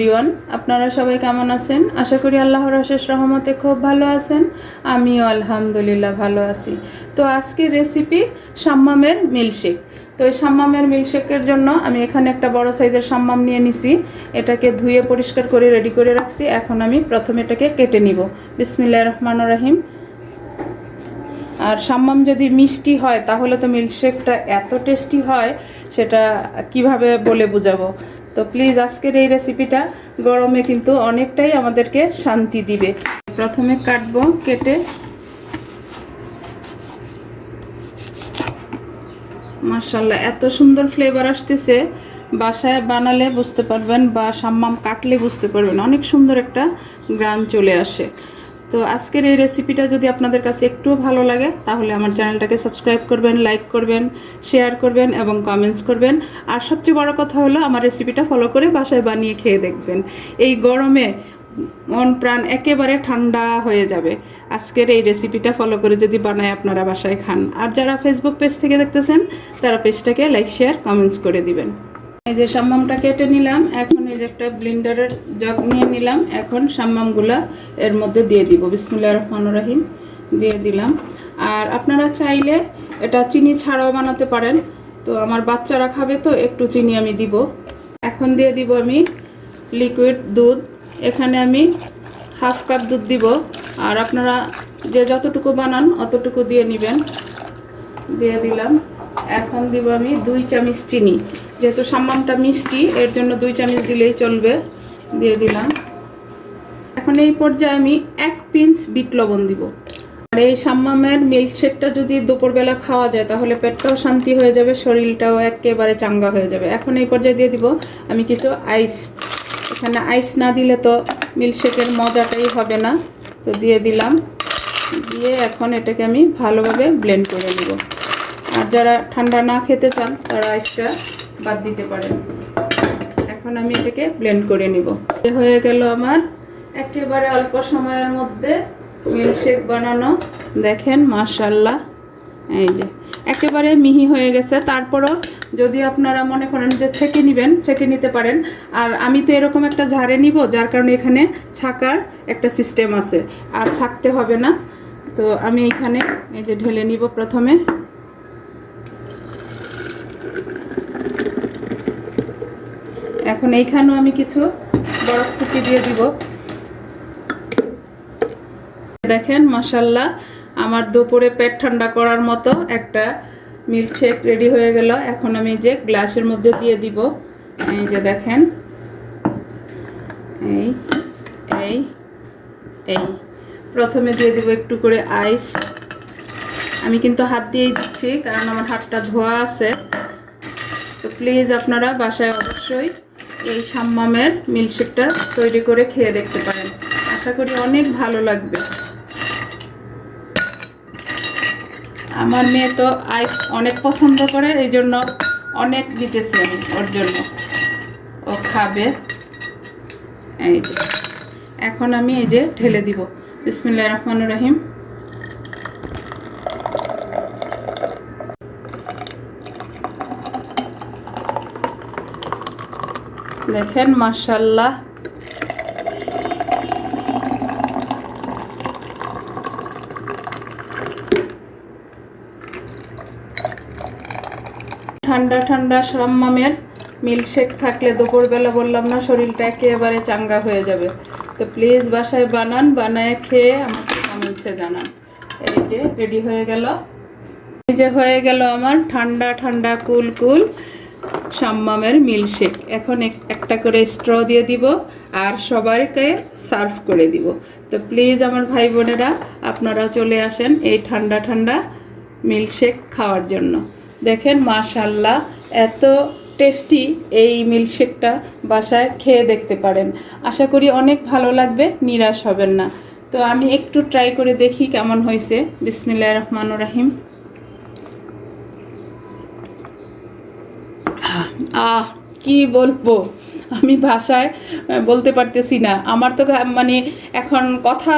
Everyone, আপনারা সবাই কেমন আছেন? আশা করি আল্লাহর অশেষ রহমতে খুব ভালো আছেন। আমিও আলহামদুলিল্লাহ ভালো আছি। তো আজকের রেসিপি শাম্মামের মিল্কশেক। তো এই শাম্মামের মিল্কশেকের জন্য আমি এখানে একটা বড় সাইজের শাম্মাম নিয়ে নিছি। এটাকে ধুয়ে পরিষ্কার করে রেডি করে রাখছি। এখন আমি প্রথমে এটাকে কেটে নিব। বিসমিল্লাহির রহমানির রহিম। আর শাম্মাম যদি মিষ্টি হয় তাহলে তো মিল্কশেকটা এত টেস্টি হয়, সেটা কিভাবে বলে বোঝাবো। তো প্লিজ আজকের এই রেসিপিটা গরমে কিন্তু অনেকটাই আমাদেরকে শান্তি দিবে। প্রথমে কাটবো, কেটে মাশাআল্লাহ এত সুন্দর ফ্লেভার আসতেছে। বাসায় বানালে বুঝতে পারবেন বা শাম্মাম কাটলে বুঝতে পারবেন, অনেক সুন্দর একটা গ্রান চলে আসে। তো আজকের এই রেসিপিটা যদি আপনাদের কাছে একটুও ভালো লাগে তাহলে আমার চ্যানেলটাকে সাবস্ক্রাইব করবেন, লাইক করবেন, শেয়ার করবেন এবং কমেন্টস করবেন। আর সবচেয়ে বড় কথা হলো আমার রেসিপিটা ফলো করে বাসায় বানিয়ে খেয়ে দেখবেন। এই গরমে মন প্রাণ একেবারে ঠান্ডা হয়ে যাবে আজকের এই রেসিপিটা ফলো করে যদি বানায় আপনারা বাসায় খান। আর যারা ফেসবুক পেজ থেকে দেখতেছেন তারা পেজটাকে লাইক, শেয়ার, কমেন্টস করে দিবেন। এই যে শাম্মামটা কেটে নিলাম। এখন এই যে একটা ব্লেন্ডারের জগ নিয়ে নিলাম। এখন শাম্মামগুলা এর মধ্যে দিয়ে দিব। বিসমিল্লাহির রহমানির রহিম দিয়ে দিলাম। আর আপনারা চাইলে এটা চিনি ছাড়াও বানাতে পারেন। তো আমার বাচ্চারা খাবে তো একটু চিনি আমি দিব। এখন দিয়ে দিব আমি লিকুইড দুধ। এখানে আমি হাফ কাপ দুধ দিব। আর আপনারা যে যতটুকু বানান অতটুকু দিয়ে নেবেন। দিয়ে দিলাম। এখন দিব আমি 2 চামচ চিনি। যেহেতু শাম্মামটা মিষ্টি এর জন্য 2 চামচ দিলেই চলবে। দিয়ে দিলাম। এখন এই পর্যায়ে আমি 1 পিঞ্চ বিট লবণ দিব। আর এই শাম্মামের মিল্কশেকটা যদি দুপুরবেলা খাওয়া যায় তাহলে পেটটাও শান্তি হয়ে যাবে, শরীরটাও একেবারে চাঙ্গা হয়ে যাবে। এখন এই পর্যায়ে দিয়ে দিব আমি কিছু আইস। এখানে আইস না দিলে তো মিল্কশেকের মজাটাই হবে না। তো দিয়ে দিলাম। দিয়ে এখন এটাকে আমি ভালোভাবে ব্লেন্ড করে নেব। আর যারা ঠান্ডা না খেতে চান তারা আইসটা বাদ দিতে পারেন। এখন আমি এটাকে ব্লেন্ড করে নিব। হয়ে গেল আমার একেবারে অল্প সময়ের মধ্যে মিল্কশেক বানানো। দেখেন মাশাআল্লাহ, এই যে একেবারে মিহি হয়ে গেছে। তারপরও যদি আপনারা মনে করেন যে ছেঁকে নেবেন, ছেঁকে নিতে পারেন। আর আমি তো এরকম একটা ঝাড়ে নিব, যার কারণে এখানে ছাকার একটা সিস্টেম আছে, আর ছাকতে হবে না। তো আমি এখানে এই যে ঢেলে নিব প্রথমে। এখন এইখানেও আমি কিছু বরফ কুচি দিয়ে দিব। দেখেন মাশাআল্লাহ আমার দুপুরে পেট ঠান্ডা করার মতো একটা মিল্কশেক রেডি হয়ে গেল। এখন আমি যে গ্লাসের মধ্যে দিয়ে দিব। এই যে দেখেন, এই এই এই প্রথমে দিয়ে দিব একটু করে আইস। আমি কিন্তু হাত দিয়েই দিচ্ছি কারণ আমার হাতটা ধোয়া আছে। তো প্লিজ আপনারা বাসায় অবশ্যই এই শাম্মামের মিল্কশেকটা তৈরি করে খেয়ে দেখতে পারেন। আশা করি অনেক ভালো লাগবে। আমার মেয়ে তো আইস অনেক পছন্দ করে, এই জন্য অনেক দিতেছি আমি ওর জন্য, ও খাবে। এই যে এখন আমি এই যে ঢেলে দিব। বিসমিল্লাহির রহমানির রহিম। দেখেন মাশাআল্লাহ ঠান্ডা ঠান্ডা শাম্মামের মিল্কশেক থাকলে দুপুরবেলা বললাম না, শরীরটা একেবারে চাঙ্গা হয়ে যাবে। তো প্লিজ বাসায় বানান, বানায় খেয়ে আমাকে কমেন্টসে জানান। এই যে রেডি হয়ে গেল। এই যে হয়ে গেল আমার ঠান্ডা ঠান্ডা কুল কুল শাম্মামের মিল্কশেক। এখন একটা করে স্ট্র দিয়ে দিব আর সবাইকে সার্ভ করে দিব। তো প্লিজ আমার ভাই বোনেরা আপনারাও চলে আসেন এই ঠান্ডা ঠান্ডা মিল্কশেক খাওয়ার জন্য। দেখেন মাশাআল্লাহ এত টেস্টি এই মিল্কশেকটা বাসায় খেয়ে দেখতে পারেন। আশা করি অনেক ভালো লাগবে, নিরাশ হবেন না। তো আমি একটু ট্রাই করে দেখি কেমন হয়েছে। বিসমিল্লাহির রহমানির রহিম। কি বলবো, আমি ভাষায় বলতে পারতেছি না। আমার তো মানে এখন কথা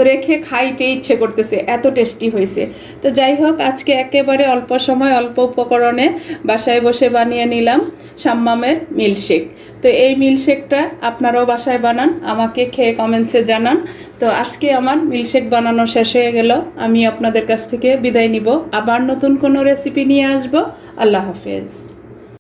রেখে খাইতে ইচ্ছে করতেছে, এত টেস্টি হয়েছে। তো যাই হোক, আজকে একেবারে অল্প সময় অল্প উপকরণে বাসায় বসে বানিয়ে নিলাম শাম্মামের মিল্কশেক। তো এই মিল্কশেকটা আপনারাও বাসায় বানান, আমাকে খেয়ে কমেন্টসে জানান। তো আজকে আমার মিল্কশেক বানানো শেষ হয়ে গেল, আমি আপনাদের কাছ থেকে বিদায় নিব। আবার নতুন কোনো রেসিপি নিয়ে আসবো। আল্লাহ হাফেজ।